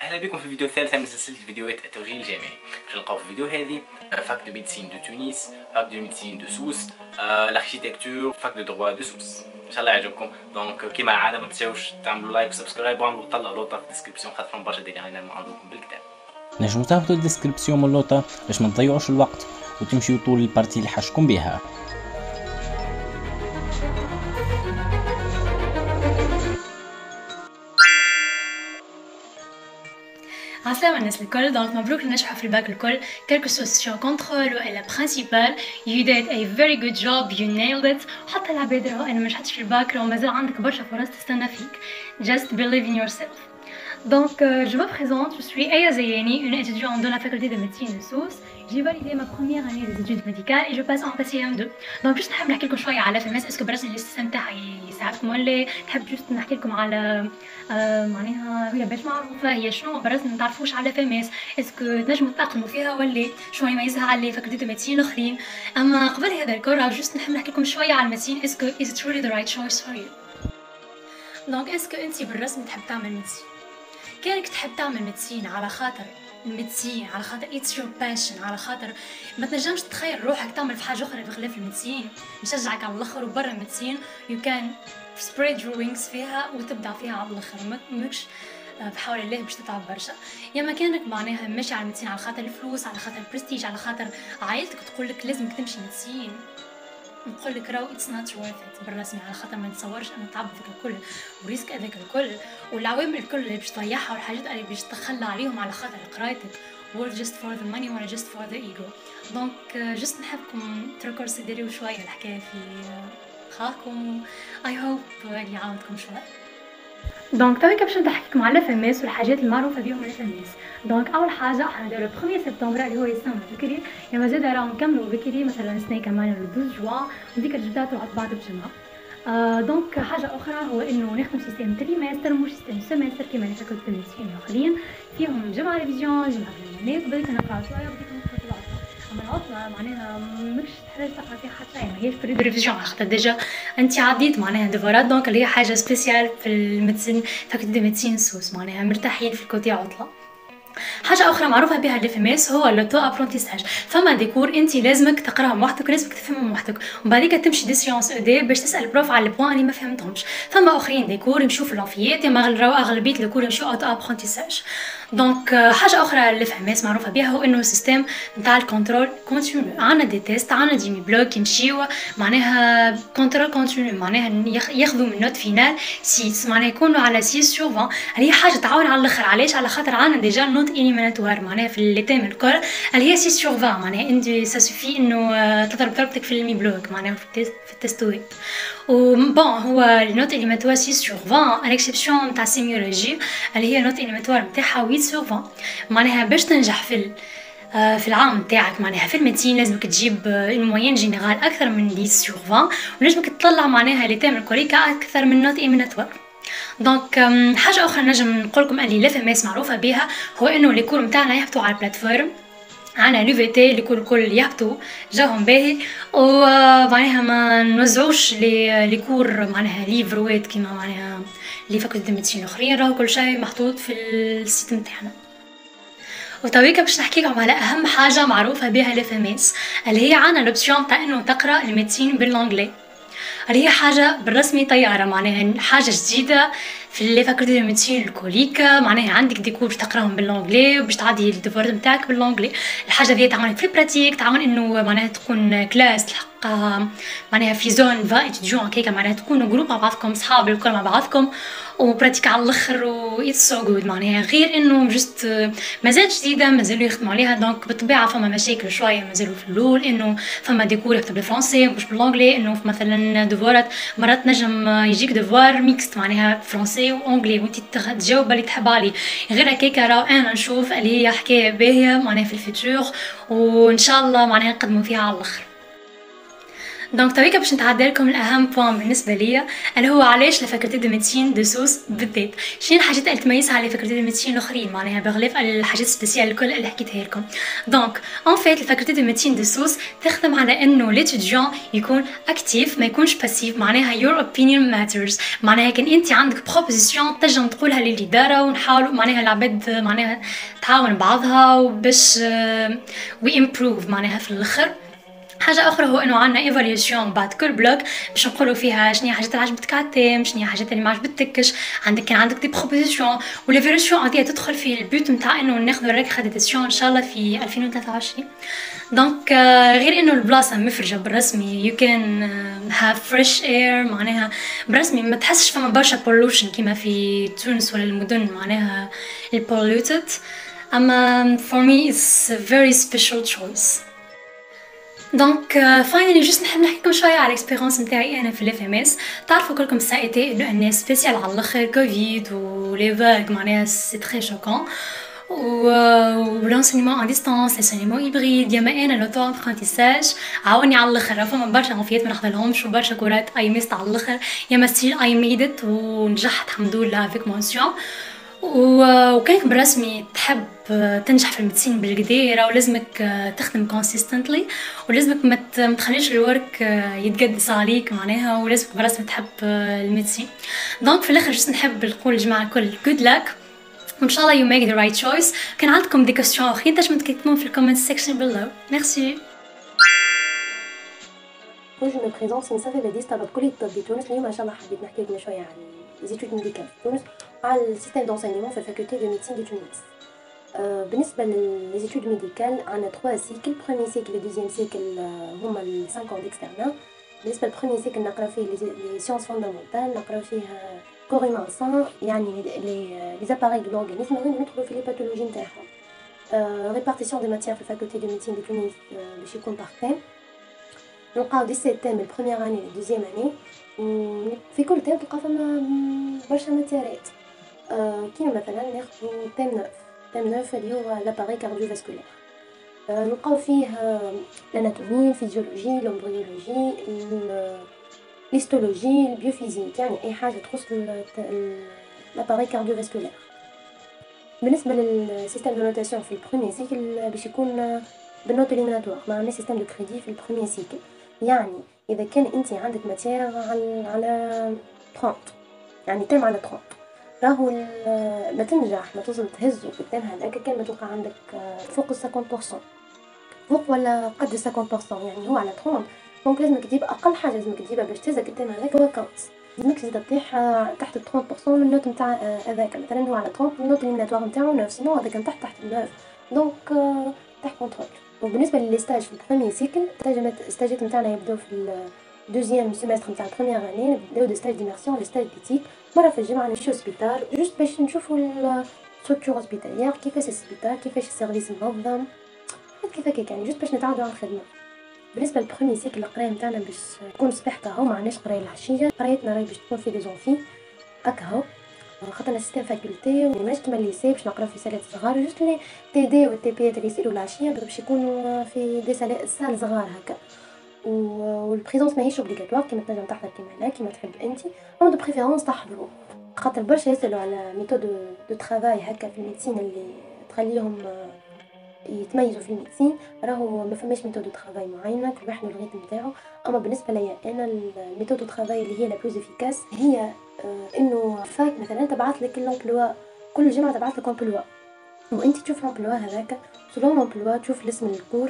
اهلا بكم في الفيديو الثالث من سلسله فيديوهات التوجيه الجامعي. باش نلقاو في الفيديو هذه فاك دو ميديسين دو تونس، فاك دو ميديسين دو سوس، لاركيتكتور، فاك دو دروا دو سوس. ان شاء الله يعجبكم. دونك كيما العاده ما تنساوش تعملوا لايك وسبسكرايب وعملوا طلعوا لوطه في الديسكريبسيون خاطر برشا دير علينا عندكم بالكتاب. نجمو تاخدو الديسكريبسيون من اللوطه باش ما تضيعوش الوقت وتمشيو طول البارتي اللي حشكم بها. عسلامة الناس الكل. دونك مبروك نجحوا في الباك الكل. كالكو سوسيون كونترول والا برينسيبال you did a very good job, you nailed it. وحتى العباد راهو انا ما نجحتش في الباك راهو مازال عندك برشا فرص تستنى فيك. Just believe in yourself. Donc je me présente, je suis Aya Zayani, une étudiante de la faculté de médecine de Sousse. J'ai validé ma première année des études médicales et je passe en PCM2. Donc juste نحب نحكي لكم شوية على FMS. اسكو برسم السيستم تاعي يساعدكم ولا نحب جست نحكي لكم على معناها هي باش معروفة هي شنو برسم متعرفوش على FMS. اسكو تنجموا تأقلموا فيها ولا شو يميزها على فاكولتي دو ميديسين الاخرين. اما قبل هذا الكل جست نحب نحكي لكم شوية على الميديسين. اسكو is it really the right choice for you. دونك اسكو انتي بالرسم تحب تعمل ميديسين؟ كانك تحب تعمل ميديسين على خاطر الميديسين، على خاطر اتس يور باشن، على خاطر ما تنجمش تتخيل روحك تعمل في حاجه اخرى بخلاف الميديسين، نشجعك على الاخر. وبرا الميديسين يو كان spread your wings فيها وتبدع فيها على الاخر. ماكش بحول الله باش تتعب برشا. يا ما كانك معناها ماشي على الميديسين على خاطر الفلوس، على خاطر البرستيج، على خاطر عائلتك تقولك لازمك تمشي ميديسين، نقول لك راهو اتس نوت وورث ات بالرسمي، على خاطر ما نتصورش انه تعب ذاك الكل وريسك هذاك الكل والعوامل الكل اللي باش تضيعها والحاجات اللي باش تتخلى عليهم على خاطر قرايتك ولا just for the money ولا just for the ego. دونك جست نحبكم تركونسيديريو شويه الحكايه في خاطركم. اي هوب اللي عاونتكم شويه. دونك تويكا باش نحكيكم على FMS والحاجات المعروفه بهم FMS. دونك اول حاجه حنديرو 1 سبتمبر اللي هو يسمى بكري، يا مازال راهو نكملوا بكري مثلا سنه كمان 12 جوان وديك الجدات تروح بعد بجمعه. دونك حاجه اخرى هو انه نخدم سيستم تريمستر مش سيستم سيمستر كيما اللي فاكولتي الميديسين الاخرين، فيهم جمعه ريفيزيون جمعه الامتحانات وبديت نقرا شويه وبديت ندخل في العطله. اما العطله معناها ماكش تحتاج تقرا فيها حتى شيء، ماهيش بريد ريفيزيون على خاطر ديجا انت عديت معناها ديفورات. دونك اللي هي حاجه سبيسيال في الميديسين فاكولتي دو ميديسين سوس، معناها مرتاحين في الكوتي عطله. حاجه اخرى معروفه بها الFMS هو لوتو ابرونتيساج. فما ديكور انت لازمك تقراهم وحدك ولازمك تفهمهم وحدك، ومن بعديك تمشي دي سيونس اودي باش تسال البروف على البوان اللي ما فهمتهمش. فما اخرين ديكور يمشيو في الانفيات، يا راهو اغلبيه الكور يمشيو اوتو ابرونتيساج. دونك حاجه اخرى الFMS معروفه بها هو انه سيستم نتاع الكونترول كونتينيو. عندنا دي تيست، عندنا دي مي بلوك يمشيو معناها كونترول كونتينيو، معناها ياخذوا من نوت فينال 6، معناها يكونوا على 6 sur 20. هذه حاجه تعاون على الاخر. علاش؟ على خاطر عندنا ديجا نوت إليميناتوار معناها في لي تيم الكل اللي هي 6 sur 20، معناها انت سا سوفي انه تضرب ضربتك في المي بلوك معناها في التستويت. و بون هو النوت إليميناتوار 6 sur 20 على اكسبسيون نتاع سيميولوجي اللي هي نوت إليميناتوار نتاعها 8 sur 20. معناها باش تنجح في العام نتاعك معناها في الميديسين لازمك تجيب الموين جينيرال اكثر من 10 sur 20 ولازمك تطلع معناها لي تيم الكوليكا اكثر من نوت إليميناتوار. دونك حاجه اخرى نجم نقول لكم اللي الFMS معروفه بها هو انه لي كور نتاعنا يهبطوا على البلاتفورم. عنا l'UVT اللي الكل يهبطوا جاهم باهي، ومعناها ما نوزعوش لي كور معناها ليفروات كيما معناها لي فاكولتي الميديسين الاخرين، راهو كل شيء محطوط في السيت نتاعنا. وتويكا باش نحكي لكم على اهم حاجه معروفه بها الFMS اللي هي عنا لوبسيون تاع انه تقرا الميديسين بالانجلي، اللي هي حاجه بالرسمي طياره معناها حاجه جديده في لي فاكولتي دو ميديسين الكوليكا. معناها عندك دي كور باش تقراهم بالانجلي وباش تعدي الديفوار نتاعك بالانجلي. الحاجه ذي تعاون في البراتيك، تعاون انه معناها تكون كلاس تلحق معناها في زون فا اتيديون هكاكا، معناها تكونوا جروب مع بعضكم صحاب الكل مع بعضكم وبراتيك على الاخر ويتس سو جود. معناها غير انه جست مازال جديده مازالوا يخدموا عليها. دونك بالطبيعه فما مشاكل شويه مازالوا في الاول، انه فما ديكور يكتب بالفرنسي مش بالانجلي، انه مثلا ديفوارات مرات نجم يجيك ديفوار ميكست معناها فرنسي وانجلي وانت تجاوب اللي تحب عليه. غير هكاكا راهو انا نشوف اللي هي حكايه باهيه معناها في الفيتور وان شاء الله معناها نقدموا فيها على الاخر. دونك تويكا باش نتعدى لكم الاهم بوان بالنسبه ليا اللي هو علاش لا فاكولتي دو ميديسين دو سوس بالذات. شنو الحاجات اللي تميزها على فاكولتي دو ميديسين الاخرين معناها بغلاف الحاجات السبيسيال الكل اللي حكيتها لكم. دونك اون فيت الفاكولتي دو ميديسين دو سوس تخدم على انه ليتيديون يكون اكتيف ما يكونش باسيف، معناها your opinion matters. معناها كان انت عندك بروبوزيسيون تنجم تقولها للاداره ونحاولوا معناها العباد معناها تعاون بعضها وباش وي امبروف معناها في الاخر. حاجه اخرى هو انه عندنا ايفاليوشن بعد كل بلوك باش نقولوا فيها شنو هي حاجات اللي عجبتك على التيم، شنو هي حاجات اللي ما عجبتكش. عندك كان عندك دي بروبوزيسيون وليفاليوشن عاديه تدخل في البيت نتاع انه ناخذ الريكريديتاسيون ان شاء الله في 2023. دونك غير انه البلاصه مفرجه بالرسمي يو كان هاف فريش اير معناها برسمي ما تحسش فما برشا بولوشن كيما في تونس ولا المدن معناها البولوتد. اما for me it's a very special choice. دونك فاينلي جوست نحب نحكي لكم شويه على الاكسبيريونس نتاعي انا في الاف ام اس. تعرفوا كلكم سايتي انه ان سبيسيال على الاخر كوفيد ولي فاغ معناها سي تري شوكون ولونسينمون ا ديستانس لونسينمون هيبريد. ياما انا لوتو ابرونتيساج عاوني على الاخر، فما برشا عافيات ما ناخذلهمش وبرشا كورات اي ميست على الاخر. ياما ستيل اي ميدت ونجحت الحمد لله افيك مونسيون. وكانك بالرسمي تحب تنجح في الميديسين بالقديره ولازمك تخدم كونسيستنتلي ولازمك ما تخليش الورك يتقدس عليك معناها، ولازمك بالرسمي تحب الميديسين. دونك في الاخر جست نحب نقول الجماعه الكل good luck وان شاء الله you make the right choice. كان عندكم دي كويستيون اخرين تنجموا تكتبوهم في الكومنت سيكشن below. ميرسي. Je me présente c'est Nsafa Badis طلبة كلية الطب بتونس. اليوم ان شاء الله حبيت نحكي لكم شويه عن les études médicales في تونس وعلى السيستم d'enseignement في الفاكولتي دو ميديسين دو تونس. بالنسبه لي études médicales عندنا 3 سيكل. بروميير سيكل و دوزيام سيكل هما 5 ans d'externat. بالنسبه للبروميير سيكل نقرا فيه لي سيونس فوندامونتال، نقرا فيه كور هيومان يعني لي زاباري دو لورغانيزم، غير ندخلوا في لي باثولوجي نتاعهم. ريبارتيسيون دي ماتيير في الفاكولتي دو ميديسين دو تونس باش يكون باغ تيم. نلقاو 17 تيم من بروميير اني لدوزيام اني، وفي كل تيم تلقى فما برشا ماتيرات. كيما مثلا ناخذو تيم 9 اللي هو لاباري كارديوفاسكولير. نلقاو فيه الاناتومي، الفيزيولوجي، الامبريولوجي، الهيستولوجي، البيوفيزيك، يعني اي حاجه تخص لاباري كارديوفاسكولير. بالنسبه للسيستم دو نوتاسيون في البروميير سيكل باش يكون بالنوت اليميناتوار، ما عندناش سيستم دو كريدي في البروميير سيكل. يعني اذا كان انت عندك ماتير على 30 يعني تم على 30 راهو ما تنجح ما توصل تهزو قدامها هذاك كان ما توقع عندك فوق 50% فوق ولا قد 50%، يعني هو على 30 دونك لازمك تجيب اقل حاجه لازمك تجيبها باش تهز قدام هذاك هو كونس. لازمك تزيد تطيح تحت 30% من النوت نتاع هذاك. مثلا هو على 30 النوت اليميناتوار نتاعو 9 سينو هذاك تحت 9 دونك تحت كونترول. وبالنسبه للستاج في البروميير سيكل الستاجات نتاعنا يبداو في الدوزيام سيمستر نتاع البروميير اني، نبداو دي ستاج ديميرسيون لي ستاج ديتيك مره في الجامعه نمشيو سبيطار جوست باش نشوفوا الستركتور هوسبيتاليير كيفاش السبيطار كيفاش السيرفيس منظم كيف هكاك، يعني جوست باش نتعودوا على الخدمه. بالنسبه للبروميير سيكل القرايه نتاعنا باش تكون صباح كهو، ما عندناش قرايه العشيه، قرايتنا راهي باش تكون في دي زونفي هكا خاطرنا سيستم فاكولتي وماش كيما الليسي باش نقراو في سالات صغار، جوست لي تي دي و تي بي اللي يصيروا العشيه باش يكونوا في دي سال صغار هكا. والبريزونس ماهيش اوبليغاتوار كيما تنجم تحضر كيما لا كيما تحب انت، او دو بريفيرونس تحضروا خاطر برشا يسالوا على ميثود دو ترافاي هكا في الميديسين اللي تخليهم يتميزوا في الميديسين. راهو ما فماش ميثود دو ترافاي معينه كل واحد الريتم نتاعو. اما بالنسبه ليا انا الميثود دو ترافاي اللي هي لا بلوز افيكاس هي انه فاك مثلا تبعث لك الامبلوا كل جمعه تبعث لك امبلوا وانت تشوف الامبلوا هذاك سلون الامبلوا تشوف الاسم الكور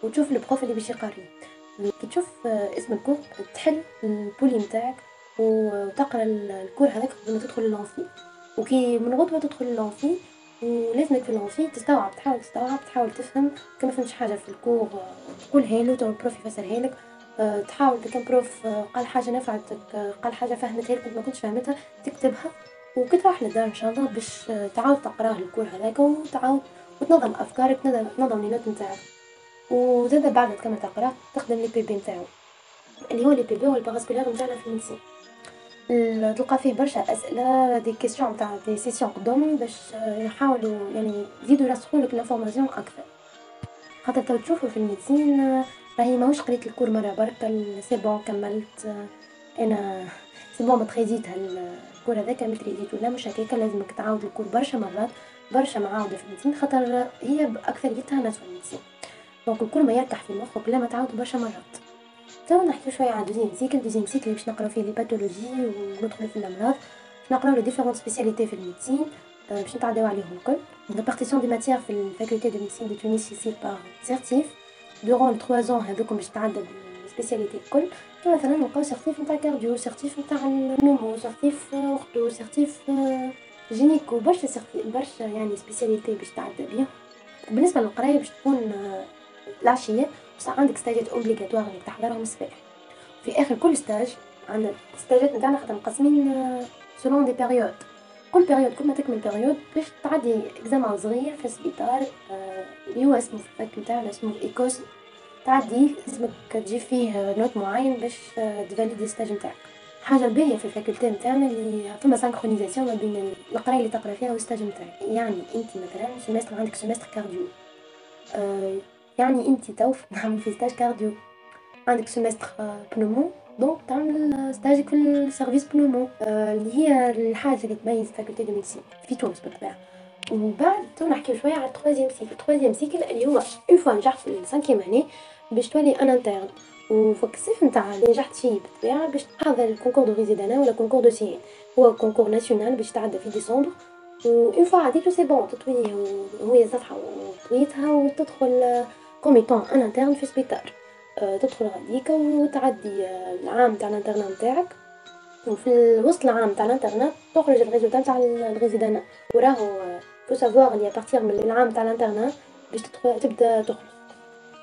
وتشوف البروف اللي باش يقاريه. كي تشوف اسم الكور تحل البولي نتاعك وتقرا الكور هذاك قبل ما تدخل اللونفي، وكي من غدوه تدخل اللونفي ولازمك في اللونفي تستوعب تحاول تفهم. كما فهمتش حاجه في الكور تقولها له تو البروف يفسرها لك، تحاول كان بروف قال حاجه نفعتك قال حاجه فهمتها لك ما كنتش فهمتها تكتبها وكي تروح للدار ان شاء الله باش تعاود تقراه الكور هذاك وتعاود وتنظم افكارك تنظم لي نوت نتاعك. وزاد بعد كما تقرا تخدم لي بي بي نتاعو اللي هو لي بي بي هو الباراسكولير نتاعنا في الميديسين. تلقى فيه برشا اسئله دي كيسيون نتاع دي سيسيون قدامهم باش يحاولوا يعني يزيدوا يرسخوا لك لافورماسيون اكثر. خاطر تو تشوفوا في الميديسين راهي ماهوش قريت الكور مرة برك سي بون كملت انا سي بون متخيزيتها الكور هذاك متريزيت ولا مش هكاك، لازمك تعاود الكور برشا مرات برشا معاودة في الميديسين خاطر هي أكثريتها ناس في الميديسين، دونك الكل ما يركح في مخك لا ما تعاود برشا مرات. تو نحكي شويه على دوزيام سيكل باش نقراو فيه لي باثولوجي وندخلوا في الامراض، باش نقراو لي ديفيرونت سبيسياليتي في الميديسين، باش نتعداو عليهم الكل. ريبارتيسيون دي ماتيير في الفاكولتي دو ميديسين دو تونس يصير باغ سيرتيف دورون 3 ans هذوكم باش تتعدى بالسبيسياليتي الكل. كيما مثلا نلقاو سيرتيف نتاع كارديو، سيرتيف نتاع النمو، سيرتيف اورتو، سيرتيف جينيكو، برشا سيرتيف برشا يعني سبيسياليتي باش تعدى بيهم. بالنسبه للقرايه باش تكون العشيه بصح عندك ستاجات اوبليغاتوار اللي تحضرهم الصباح. في اخر كل ستاج عندنا ستاجات نتاعنا خاطر مقسمين سولون دي بيريود، كل بيريود كل ما تكمل بيريود باش تعدي اكزامان صغير في السبيطار اللي هو اسمه في الفاك نتاعنا اسمه ايكوس، تعدي اسمك تجيب فيه نوت معين باش تفاليدي الستاج نتاعك. حاجه باهيه في الفاكولتي نتاعنا اللي فما سانكرونيزاسيون ما بين القرايه اللي تقرا فيها والستاج نتاعك. يعني انت مثلا سيمستر عندك سيمستر كارديو، يعني انت تو نعمل في ستاج كارديو، عندك سيمستر بنومو دونك تعمل ستاجك في السيرفيس بنومو اللي هي الحاجه اللي تميز فاكولتي دو ميديسين في تونس بالطبع. ومن بعد تو نحكيو شويه على التروازيام سيكل اللي هو اون فوا نجحت في السانكيام اني باش تولي ان انترن، وفوق الصيف نتاع اللي نجحت فيه بالطبيعه باش تحضر الكونكور دو ريزيدانا ولا كونكور دو سي، هو كونكور ناسيونال باش تعدى في ديسمبر. اون فوا عديتو سي بون تطويه وهي صفحه وطويتها وتدخل كوميتون ان انترن في سبيطار، تدخل غاديك وتعدي العام تاع الانترنات نتاعك، وفي وسط العام تاع الانترنات تخرج الريزولتا نتاع الريزيدانا. وراهو فو سافوار اللي ابارتيغ من العام تاع الانترنات باش تبدا تخرج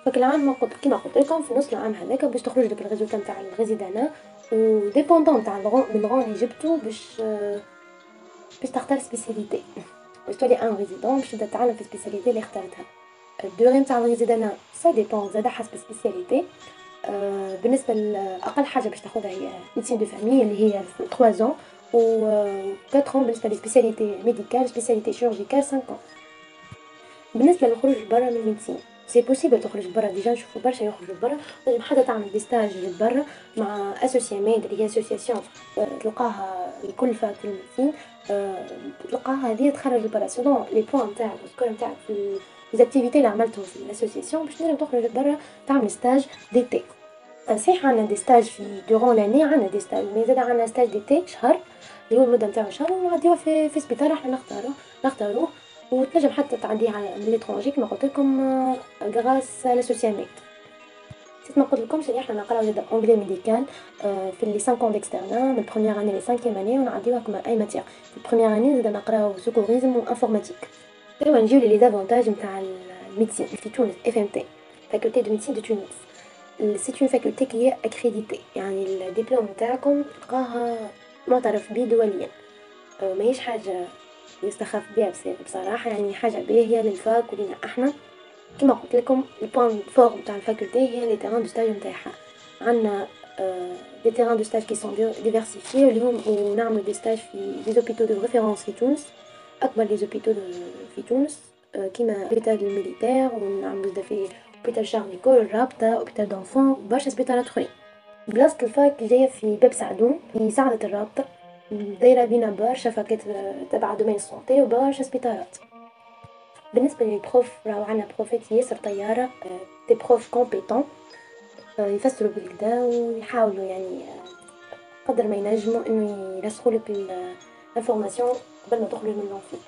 فك العام ما قلت كيما قلت لكم في نص العام هذاك باش تخرج لك الريزولتا نتاع الريزيدانا، وديبوندون تاع الغون اللي جبتو باش تختار سبيسياليتي باش تولي ان ريزيدون باش تبدا تعلم في سبيسياليتي اللي اختارتها. الدوري نتاع الريزيدانا سا ديبون زاد حسب سبيسياليتي. بالنسبه لاقل حاجه باش تاخذها هي ميديسين دو فامي اللي هي 3 ans و 4 ans بالنسبه لسبيسياليتي ميديكال سبيسياليتي شيرورجيكال 5 ans. بالنسبه للخروج برا من الميديسين سي بوسيبل تخرج برا، ديجا نشوفوا برشا يخرجوا برا، لازم حتى تعمل دي ستاج برا مع اسوسياميد اللي هي اسوسياسيون تلقاها لكل فاك في الميديسين، تلقاها هذه تخرج برا سولون لي بوان نتاعك والسكور نتاعك في ليزاكتيفيتي اللي عملتهم في الاسوسياسيون باش تنجم تخرج برا تعمل ستاج ديتي. صحيح عندنا دي ستاج في دورون لاني عندنا دي ستاج، مي زاد عندنا ستاج ديتي شهر اللي هو المده نتاعو شهر ونعديوه في سبيطار احنا نختاروه وتنجم حتى تعديه على من ليترونجي كما قلت لكم غراس لاسوسياميد. نسيت ما قلت لكمش اللي احنا نقراو زاد اونغلي ميديكال في لي 5 ans ديكسترنا من بروميير اني لي 5e اني ونعديوها كما اي ماتيير. في البروميير اني زاد نقراو سيكوريزم وانفورماتيك. توا نجيو لي دافونتاج نتاع الميديسين في تونس FMT فاكولتي دو ميديسين دو تونس. سي اون فاكولتي كي هي اكريديتي، يعني الدبلوم نتاعكم تلقاه معترف به دوليا، ماهيش حاجه يستخف بها بصراحه، يعني حاجه باهيه للفاك ولينا احنا. كما قلت لكم البوان فور نتاع الفاكولتي هي لي تيران دو ستاج نتاعها، عندنا دي تيران دو ستاج كي سون ديفيرسيفيي اللي هم ونعملوا دي ستاج في دي زوبيتو دو ريفيرونس في تونس، اكبر لي زوبيتو في تونس كيما لوبيتال الميليتير، ونعملوا زاد في لوبيتال شارل ديغول، الرابطه، لوبيتال دونفون، برشا سبيطارات اخرين. بلاصه الفاك جايه في باب سعدون في سعدة الرابطه، دايره بينا برشا فاكات تبع دومين السونتي وبرشا سبيطارات. بالنسبه للبروف راهو عندنا بروفات ياسر طياره، دي بروف كومبيتون يفسروا بالكدا ويحاولوا يعني قدر ما ينجموا انه يرسخوا لك الانفورماسيون قبل ما تخرج من لونفي،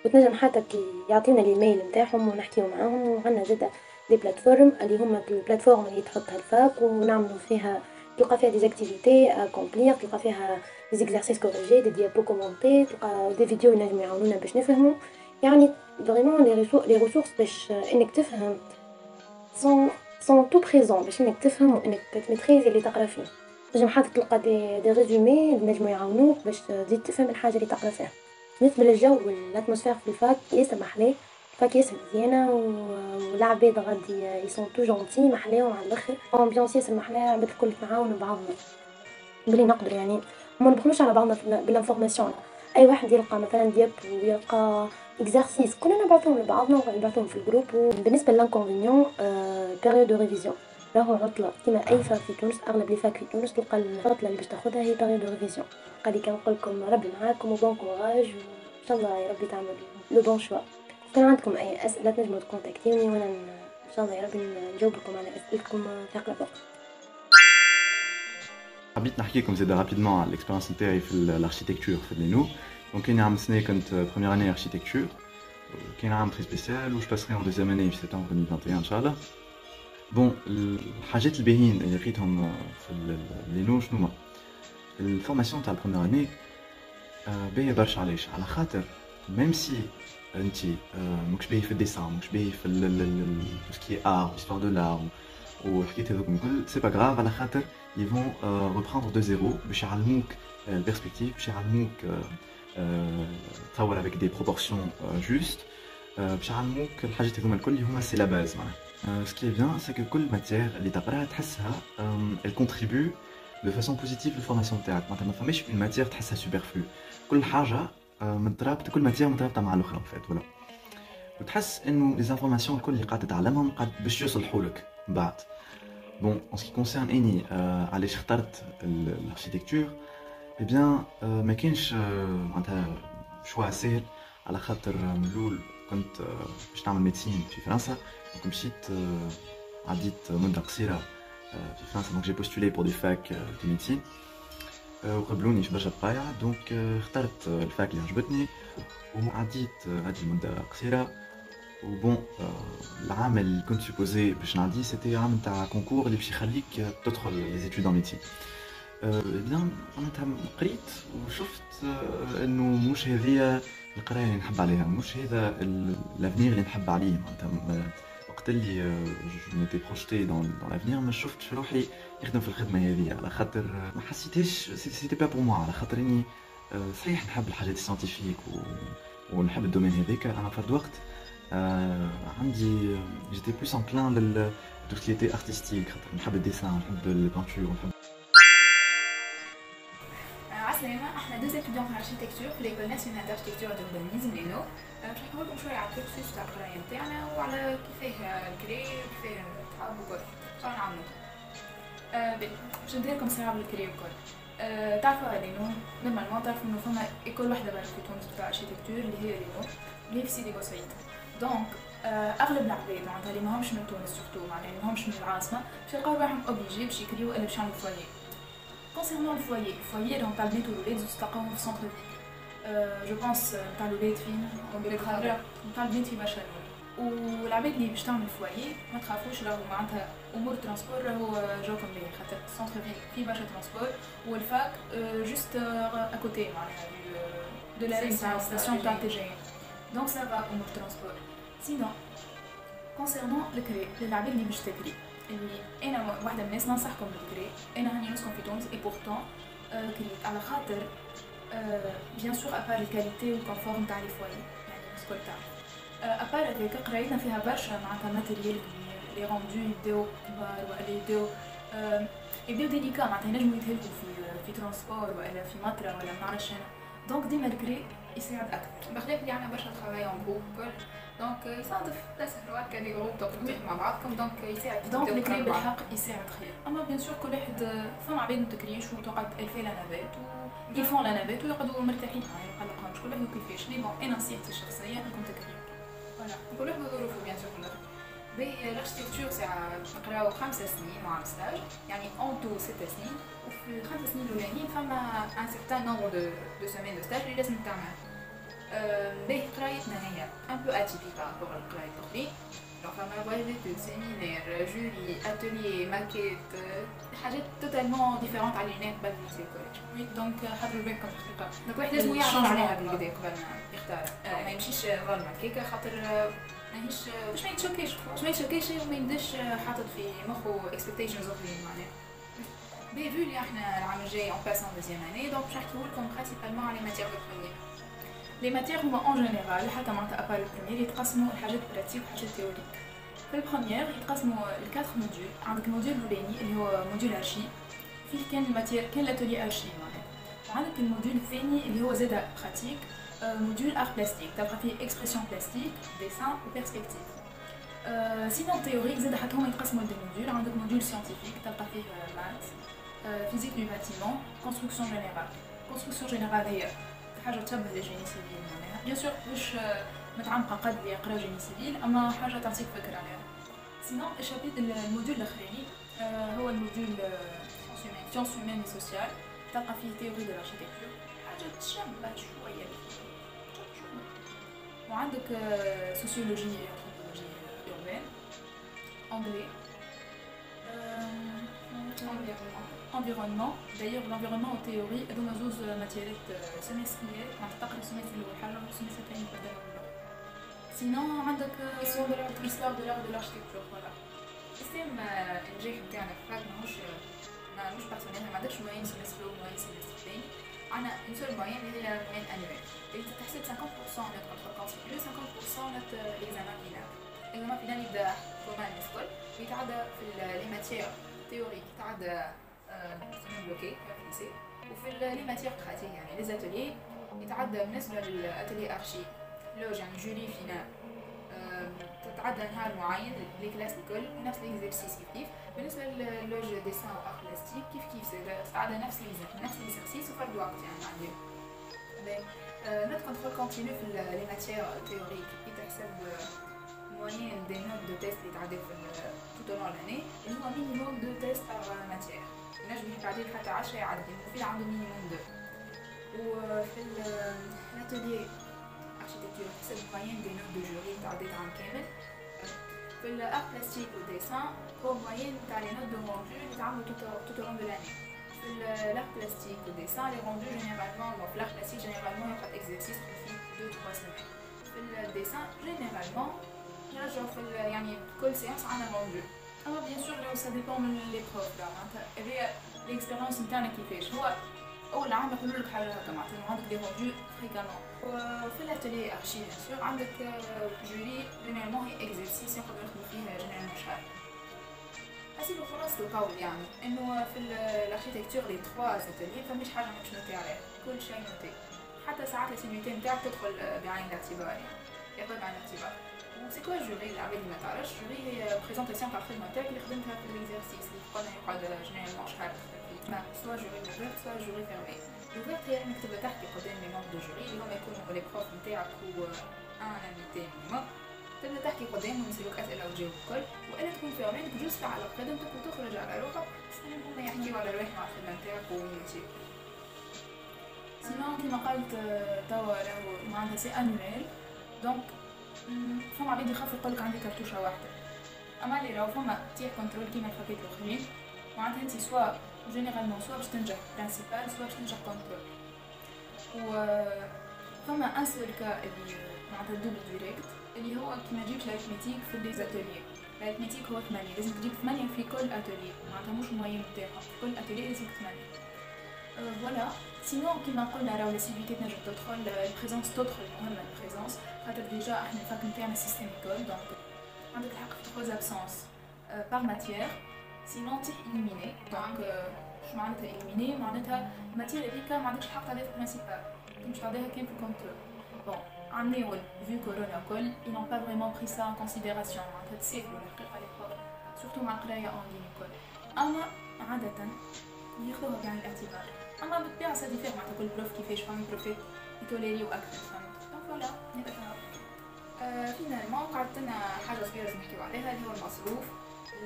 وتنجم حتى كي يعطينا الايميل نتاعهم ونحكيو معاهم. وعندنا زاده دي بلاتفورم اللي هما البلاتفورم اللي تحطها الفاك ونعملوا فيها، تلقى فيها دي اكتيفيتي اكومبلير، تلقى فيها دي زيكزارسيس كوريجي، دي ديابو كومونتي، تلقى دي فيديو ينجموا يعاونونا باش نفهموا، يعني فريمون لي ريسورس باش انك تفهم سون تو بريزون باش انك تفهم وانك تميتريزي اللي تقرا فيه. تنجم حتى تلقى دي ريزومي نجموا يعاونوك باش تزيد تفهم الحاجه اللي تقرا فيها. بالنسبه للجو والاتموسفير في الفاك ياسر محلاه، الفاك ياسر مزيانه والعباد غادي يسون تو جونتي محلاهم على الاخر، امبيونس ياسر محلاه، العباد الكل تعاونوا بعضنا بلي نقدر، يعني ما نبخلوش على بعضنا بالانفورماسيون. اي واحد يلقى مثلا دياب ويلقى اكزرسيس كلنا نبعثوهم لبعضنا ونبعثوهم في الجروب. وبالنسبه للانكونفينيون بيريود دو ريفيزيون راهو عطلة كيما أي فاك في تونس، أغلب لي فاك في تونس تلقى العطلة اللي باش تاخدها هي باريود دو ريفيزيون. قال لي كنقول لكم ربي معاكم وبون كوراج وإن شاء الله يا ربي تعملوا لو بون شوا. كان عندكم أي أسئلة تنجموا تكونتاكتيوني وأنا إن شاء الله يا ربي نجاوب لكم على أسئلتكم في أقرب وقت. حبيت نحكي لكم زيادة رابيدمون على الاكسبيرينس نتاعي في الاركيتكتور في لينو. دونك كاين عام سنة كنت بروميير اني اركيتكتور، كاين عام تري سبيسيال وش باسري اون دوزيام اني في سبتمبر 2021 ان شاء الله. بون الحاجات الباهيين اللي لقيتهم في لينو شنو؟ الفورماسيون تاع البروميير اني باهية برشا. علاش؟ على خاطر ميم سي انت ماكش باهي في الديسان، ماكش باهي في توسكي ار هيستوار دو لار وحكيت هذوك الكل، سي با غراف على خاطر ils vont reprendre de zéro باش يعلموك البيرسبكتيف، باش يعلموك تصور avec des proportions justes، باش يعلموك الحاجات هذوما الكل اللي هما سي لا باز معناها. ce qui est bien c'est que كل ماتير اللي تقراها تحسها elle contribue de façon positive للفورماسيون تاعك، معناتها ما فماش اون ماتير تحسها سوبرفلو، كل حاجه مترابطه، كل ماتير مترابطه مع الاخرى فات ولا، وتحس انه لي انفورماسيون الكل اللي قاعد تتعلمهم قاعد باش يوصلوا لك بعد. Bon, en ce qui concerne Eni, علاش اخترت الاركيتكتور، eh bien ما كانش معناتها شوا ساهل، على خاطر من الاول كنت باش نعمل ميديسين في فرنسا، دونك مشيت عديت مده قصيره في فرنسا، دونك جي بوستولي بور دي فاك دو ميديسين وقبلوني في برشا بقايع، دونك اخترت الفاك اللي عجبتني وعديت هذه المده قصيره. وبون العام اللي كنت سوبوزي باش نعدي سيتي عام تاع كونكور اللي باش يخليك تدخل لي زيتود دون ميديسين. بيان معناتها قريت وشفت انه مش هذه القرايه اللي نحب عليها، مش هذا لافنير اللي نحب عليه، معناتها وقت اللي جو ميتي بروجيتي دون لافنير ما شفتش روحي نخدم في الخدمه هذه، على خاطر ما حسيتهاش سيتي با بور موا، على خاطر اني صحيح نحب الحاجات الساينتيفيك ونحب الدومين هذاك، انا في هذا الوقت عندي جيتي بلوس ان بلان لل تو سكي تي ارتستيك، خاطر نحب الديسان، نحب البانتور، نحب. عسلامة، احنا دوز اتوديون في الاركيتكتور في ليكول ناسيونال داركتيكتور دوربانيزم لينو. باش نحكي لكم شوية على الكورسوس تاع القراية نتاعنا وعلى كيفاه الكري وكيفاه تحب وكل شنو نعملو. باش ندير لكم صراحة بالكري وكل. تعرفوا لينو نورمالمون تعرفوا انه فما ايكول وحدة برا في تونس تاع الاركيتكتور اللي هي لينو اللي في سيدي بوسعيد. دونك اغلب العباد معناتها اللي ماهمش من تونس سورتو، معناها اللي ماهمش من العاصمه باش يلقاو روحهم اوبليجي باش يكريو الا باش يعملوا فوايي. كونسيرنون الفوايي راهم تاع البنات والولاد زوج تلقاوهم في سونتر فيل. جو بونس تاع الولاد فين بالخضراء، تاع البنات في برشا. والعباد اللي باش تعمل فوايي ما تخافوش، راهو معناتها امور الترونسبور راهو جاوكم ليه، خاطر سونتر فيل في برشا ترونسبور والفاك جوست اكوتي معناها دو لا ستاسيون تاع تي جي. دونك سا فا امور ترونسبور. سينون كونسيرنون الكري للعباد اللي باش تكري، اللي انا واحده من الناس ننصحكم بالكري، انا هاني نسكن في تونس اي بورتون كريت على خاطر بيان سور ابار الكاليتي والكونفور نتاع لي فوايي، يعني الكل تعرف ابار هذاك قرايتنا فيها برشا معناتها ماتيريال كبير، لي روندو يبداو كبار ولا يبداو ديليكا، معناتها ينجموا يتهلكوا في ترونسبور ولا في مطرة ولا ما نعرفش انا. دونك ديما الكري يساعد اكثر، بخلاف اللي عندنا برشا ترافاي اون جروب كل، دونك يصادف ناس حلوات كان جروب تقعدوا مع بعضكم، دونك يساعد. دونك الكري بالحق يساعد خير. اما بيان سور كل واحد فما عباد ما تكريش وتقعد الفي لا نافيت يفون لا نافيت ويقعدوا مرتاحين، يعني ما قلقهمش كل واحد كيفاش. مي بون انا نصيحتي الشخصيه انكم تكريو، فوالا كل واحد ظروفه بيان سور. كل باهي الاركتيكتور ساعه نقراو 5 سنين مع ستاج، يعني اون تو 6 سنين، وفي ال5 سنين الاولانيين فما ان سيغتان نومبر دو سيمين دو ستاج اللي لازم تعمل. باهي قرايتنا هي ان بو اتيبيك بارابور للقراية الاخرين، دونك فما واجبات سيمينير جوري اتوليي ماكيت، حاجات توتالمون ديفيرونت على اللي هناك قبل في الكوليج. دونك حضروا بالكم في الحقيقه، دونك واحد لازم يعرف عليها بالكدا قبل ما يختار، ما يمشيش ظلمه كيكه، خاطر ماهيش باش ما يتشوكيش وما يبداش حاطط في مخه اكسبكتيشنز اخرين معناها. بي فو لي احنا العام الجاي اون باس ان دوزيام اني، دونك باش نحكيو لكم برينسيبالمون على لي ماتيير دو بروميير. لي ماتيير هما اون جينيرال حتى معناتها ابار البروميير يتقسموا الحاجات براتيك وحاجات تيوريك. في البروميير يتقسموا ل4 موديول، عندك الموديول الاولاني اللي هو موديول ارشي، فيه كان الماتيير كان لاتولي ارشي معناها، وعندك الموديول الثاني اللي هو زاده براتيك، موديول ارت بلاستيك، تلقى فيه اكسبرسيون بلاستيك، ديسان وبيرسبكتيف. سينون تيوريك زاد حتى هما يتقسموا لدي موديول. عندك موديول سيانتيفيك تلقى فيه مات، فيزيك دو باتيمون، كونستركسيون جينيرال. كونستركسيون جينيرال هي حاجه تشبه لي جيني سيفيل معناها، بيان سور مش متعمقه قد اللي يقراو جيني سيفيل، اما حاجه تعطيك فكره عليها. سينون الشابيت الموديول الاخراني هو الموديول سيونس هيومان و سوسيال، تلقى فيه تيوري دو لاركيتكتور، حاجه تشبه شويه وعندك سوسيولوجي انثروبولوجي urbaine anglais environnement. D'ailleurs l'environnement en théorie هذوما زوز ماتيريات سيمستريات معناتها تقرا السيمستر الاول حاجه والسيمستر الثاني تبدلها ولا. سينون عندك histoire de l'art de l'architecture. فوالا السيستم النجاح نتاعنا في حاجه ماهوش بارسونيل، ما عندكش موين سيمستر اول موين سيمستر ثاني، عندنا اون سول موين اللي هي موين انويل اللي تحسب 50% نوت كونتر كونسيكيو 50% نوت ليكزامان فينال. الاكزامان فينال يبدا فورمال سكول ويتعدى في لي ماتيير تيوريك يتعدى بلوكي كافيسي، وفي لي ماتيير براتيك يعني لي زاتولي يتعدى بالنسبه للاتولي ارشي لوج يعني جوري فينال تتعدى نهار معين لي كلاس الكل نفس ليكزيرسيس كيف. بالنسبه للوج ديسان و ارت بلاستيك كيف تتعدى نفس ليكزيرسيس وفرد وقت يعني عندي. نوت كونترول كونتينيو في لي ماتيير تيوريك يتحسب موين دي نوت دو تيست اللي تعدي في tout au long de l'année اللي هو مينيموم دو تيست بار ماتيير، ينجم يتعدي حتى 10 يعدي، المفيد عنده مينيموم 2. وفي الاتولي اركيتكتور تحسب موين دي نوت دو جوري تعديت عام كامل. في الارت بلاستيك و ديسان هو موين تاع لي نوت دو روندو اللي تعملوا tout au long de l'année. في الارت بلاستيك و ديسان لي روندو جينيرالمون في الارت بلاستيك جينيرالمون يقعد اكزرسيس في 2-3 سنين. في الديسان جينيرالمون نرجعو في يعني كل سيانس عندنا روندو، اما بيان سور لو سا ديبون من لي بروف معناتها هذيا ليكسبيريونس نتاعنا كيفاش. هو اول عام يقولوا لك حاجه هكا معناتها عندك دي روندو فريكامون. وفي الاتولي ارشي بيان سور عندك جوري جينيرالمون هي اكزرسيس يقدروا يخدموا فيه جينيرالمون شهر. حسيت خلاص القول يعني انه في الاركيتكتور لي 3 اتولي فماش حاجه ماكش نوتي عليها، كل شيء نوتي، حتى ساعات السيميتي نتاعك تدخل بعين الاعتبار يعني ياخذ بعين الاعتبار. سي كوا جوري العباد اللي ما تعرفش جوري هي بريزونطاسيون تاع الخدمه تاعك اللي خدمتها في ليكزارسيس اللي قلنا يقعد جينيرالمون شحال ما سوا جوري اوفيرت سوا جوري فيرمي. اوفيرت هي انك تبدا تحكي قدام لي مونبر دو جوري اللي هما يكونوا لي بروف نتاعك و ان انفيتي مينيموم، تبدا تحكي قدامهم يسالوك اسئله وتجاوب الكل، والا تكون فيرمي انك جوست على قدمتك وتخرج على روحك تسالهم هما يحكيو على رواحهم على الخدمه نتاعك ويمشي. سينون كيما قلت توا راهو معناتها سي انويل دونك فما عباد يخاف يقولك عندي كرتوشه واحده، اما اللي راهو فما تيح كنترول كيما الفاكيت الاخرين معناتها انت سوا جينيرالمون سوا باش تنجح برانسيبال سوا باش تنجح كنترول. و فما ان سول كا اللي معناتها دوبل ديريكت اللي هو كيما تجيبش الاريثميتيك في لي زاتوليي. الاريثميتيك هو 8 لازم تجيب 8 في كل اتولي معناتها مش موين نتاعها في كل اتولي لازم 8. فوالا سينون كيما قلنا راهو لي سيفيتي تنجم تدخل البريزونس تدخل مهمه البريزونس خاطر ديجا احنا الفاك نتاعنا سيستيم ايكول دونك عندك الحق في 3 ابسونس بار ماتيير سينون تيح إليميني. دونك شو معناتها إليميني؟ معناتها الماتيير هذيك ما عندكش الحق تعطيها في البرانسيبال مش تعطيها كان في الكونتور. بون عاملين فيو كورونا كل ils n'ont pas vraiment pris ça en considération معناتها تسهلوا الحقيقه لي بروف سورتو مع القرايه اون لين كل، اما عاده ياخذوها بعين الاعتبار. اما بالطبيعه سا ديفير معناتها كل بروف كيفاش فهم بروفيت يتوليري واكثر فهمت. دونك فوالا هذا فينالمون قعدت لنا حاجه صغيره لازم نحكيو عليها اللي هو المصروف.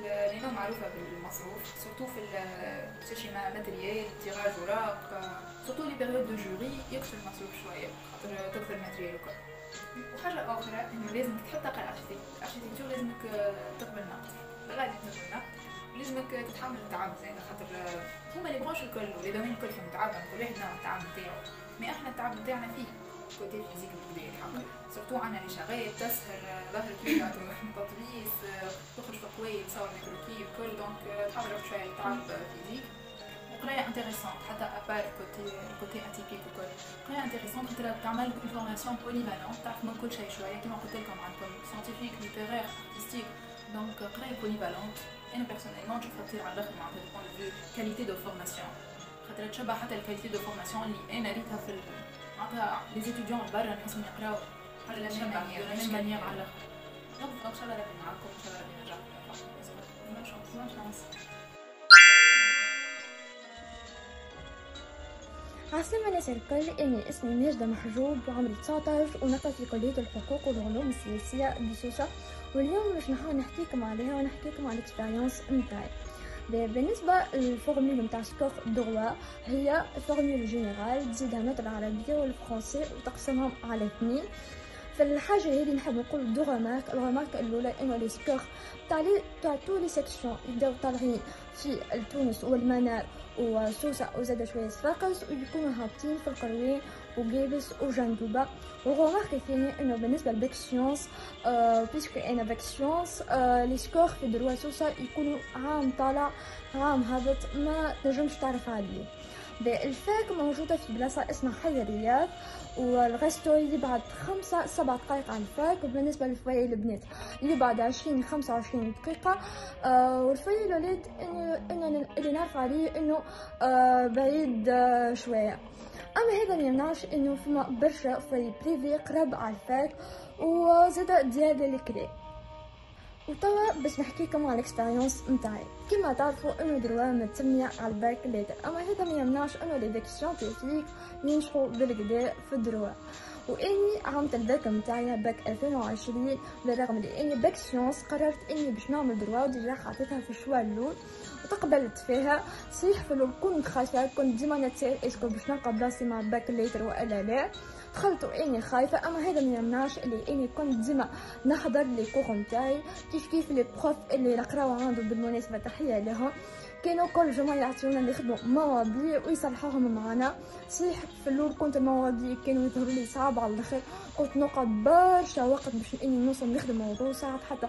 لأنه معروفة بالمصروف سورتو في الشيء ماتريال تيراج وراق سورتو لي بيريود دو جوري يكثر المصروف شوية خاطر تكثر الماتريال وكل. وحاجة أخرى إنه لازم تحب تقرا الأركيتكتور لازمك تقبل نقد غادي تقبل نقد لازمك تتحمل التعب زين خاطر هما لي برونش الكل ولي دومين الكل فيهم تعب كل واحد نوع التعب نتاعو مي احنا التعب نتاعنا فيه كوتي فيزيك بالكدا الحق سورتو عنا لي شغال تسهر ظهر كيما تطبيس تخرج في قوي تصور ميكروكيب كل دونك تحضر شويه تعب فيزيك وقرايه انتريسونت حتى ابار كوتي اتيبيك وكل قرايه انتريسونت خاطر تعمل انفورماسيون بوليفالونت تعرف من كل شيء شويه كيما قلت لكم عندكم ساينتيفيك ليتيرير ارتستيك دونك قرايه بوليفالونت. انا بيرسونيلمون نشوف خطير على الاخر معناتها دو بوان دو كاليتي دو فورماسيون خاطر تشبه حتى الكاليتي دو فورماسيون اللي انا ريتها في معناتها لي ستوديون برا نحسهم يقراو على لا ميم مانيير على الاخر دونك ان شاء الله ربي معاكم، ان شاء الله ربي ينجح بون شانس. عسلامة الناس الكل، اني اسمي ماجدة محجوب وعمري 19 ونقرا في كلية الحقوق والعلوم السياسية بسوسة، واليوم باش نحاول نحكيكم عليها ونحكيكم على الاكسبيريونس نتاعي. بالنسبة للفورمول نتاع سكور دغوا هي الفورمول جينيرال تزيدها نوت العربية والفرنسي وتقسمهم على 2. في الحاجة هذه نحب نقول دو غمارك. الغمارك الأولى إنه لي سكور تاع تو لي سيكسيون يبداو طالعين في تونس والمنار وسوسة وزاد شوية صفاقس ويكونوا هابطين في القروين وقابس وجندوبة. والغمارك الثاني إنه بالنسبة لباك سيونس بيسكو أنا باك سيونس لي سكور في دروا سوسة يكونوا عام طالع عام هابط ما تنجمش تعرف عليه. الفاك موجودة في بلاصة اسمها حي الرياض، والغاستو يبعد 5-7 دقائق عن الفاك. وبالنسبة للفوي البنات يبعد 20-25 دقيقة. والفوي الولاد إنه اللي نعرف عليه إنه بعيد شوية. أما هذا ما يمنعش إنه فما برشا فوي بريفي قرب على الفاك وزاد ديال الكري. وتوا باش نحكيكم على الاكسبيريونس نتاعي. كما تعرفوا انه دروا متسميه على الباك ليتر، اما هذا ما يمنعش انه لي باك سيانتيفيك ينجحوا بالكدا في الدروا. واني عملت الباك نتاعي باك 2020 بالرغم من اني باك سيونس قررت اني باش نعمل دروا وديجا حطيتها في الشوا الاول وتقبلت فيها. صحيح في الاول كنت خايفه، كنت ديما نتسائل اسكو باش نلقى بلاصتي مع باك ليتر والا لا. دخلت واني خايفه، اما هذا ما يمنعش اللي اني كنت ديما نحضر لي كور نتاعي كيف لي بروف اللي نقراو عندهم. بالمناسبه تحيه لهم، كانوا كل جمعه يعطيونا نخدموا مواضيع ويصلحوهم معنا. صحيح في الاول كنت المواضيع كانوا يظهروا لي صعب على الاخر، كنت نقعد برشا وقت باش اني نوصل نخدم موضوع ساعات حتى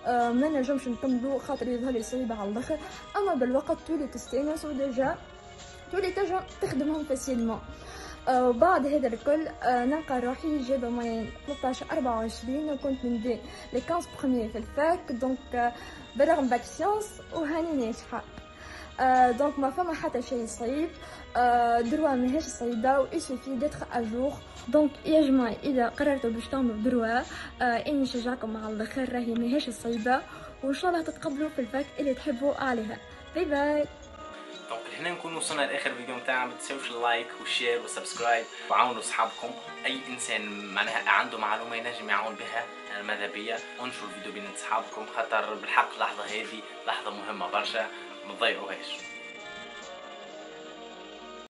ما نجمش نكملو خاطر يظهر لي صعيبه على الاخر. اما بالوقت تولي تستانس وديجا تولي تنجم تخدمهم فاسيلمون. وبعد هذا الكل نلقى روحي جايبه موين 13-24 وكنت من بين لي 15 بروميير في الفاك. دونك بالرغم باك سيونس وهاني ناجحه. دونك ما فما حتى شيء صعيب. دروا ماهيش صعيبه ويسوفي ديتر اجور. دونك يا جماعه اذا قررتوا باش تعملوا دروا اني نشجعكم على الاخر، راهي ماهيش صعيبه وان شاء الله تتقبلوا في الفاك اللي تحبوا عليها. باي باي. دونك هنا نكون وصلنا لاخر فيديو نتاعنا. ما تنساوش اللايك والشير والسبسكرايب وعاونوا صحابكم. اي انسان معناها عنده معلومه ينجم يعاون بها ماذا بيا انشروا الفيديو بين صحابكم، خاطر بالحق اللحظه هذه لحظه مهمه برشا ما تضيعوهاش.